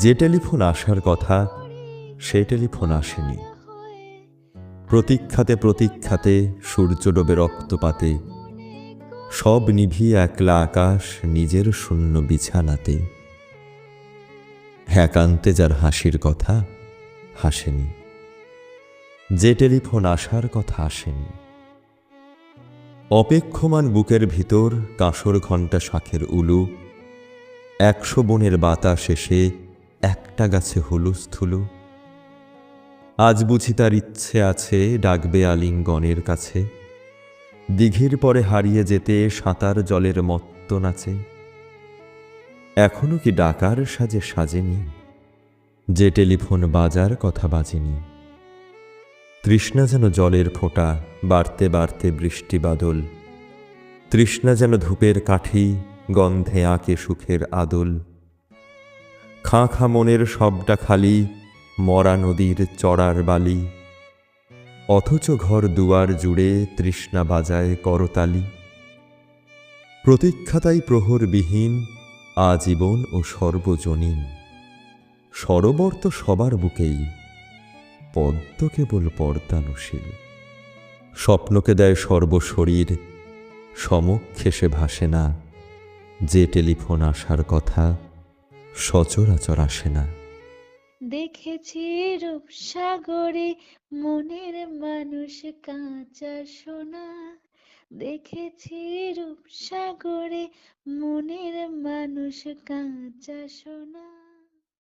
যে টেলিফোন আসার কথা সে টেলিফোন আসেনি। প্রতীক্ষাতে প্রতীক্ষাতে সূর্য ডোবে রক্তপাতে, সব নিভিয়ে একলা আকাশ নিজের শূন্য বিছানাতে। একান্তে যার হাসির কথা হাসেনি, যে টেলিফোন আসার কথা আসেনি। অপেক্ষমান বুকের ভিতর কাঁসর ঘণ্টা শাঁখের উলু, 100 বনের বাতাস এসে একটা গাছে হুলুস্থুলু। আজ বুঝি তার ইচ্ছে আছে ডাকবে আলিঙ্গনের কাছে, দিঘির পরে হারিয়ে যেতে সাঁতার জলের মত্ত নাচে। এখনো কি ডাকার সাজে সাজেনি, যে টেলিফোন বাজার কথা বাজেনি। তৃষ্ণা যেন জলের ফোঁটা বাড়তে বাড়তে বৃষ্টি বাদল, তৃষ্ণা যেন ধূপের কাঠি গন্ধে আঁকে সুখের আদল। খাঁ খাঁ মনের সবটা খালি মরা নদীর চড়ার বালি, অথচ ঘর দুয়ার জুড়ে তৃষ্ণা বাজায় করতালি। প্রতীক্ষাতাই প্রহরবিহীন আজীবন ও সর্বজনীন, সরোবর তো সবার বুকেই, পদ্ম কেবল পর্দানুশীল। স্বপ্নকে দেয় সর্বশরীর, সমক্ষে সে ভাসে না, যে টেলিফোন আসার কথা সচরাচর আসে না। দেখেছি রূপসাগরে মনের মানুষ কাঁচা সোনা, দেখেছি রূপসাগরে মনের মানুষ কাঁচা সোনা।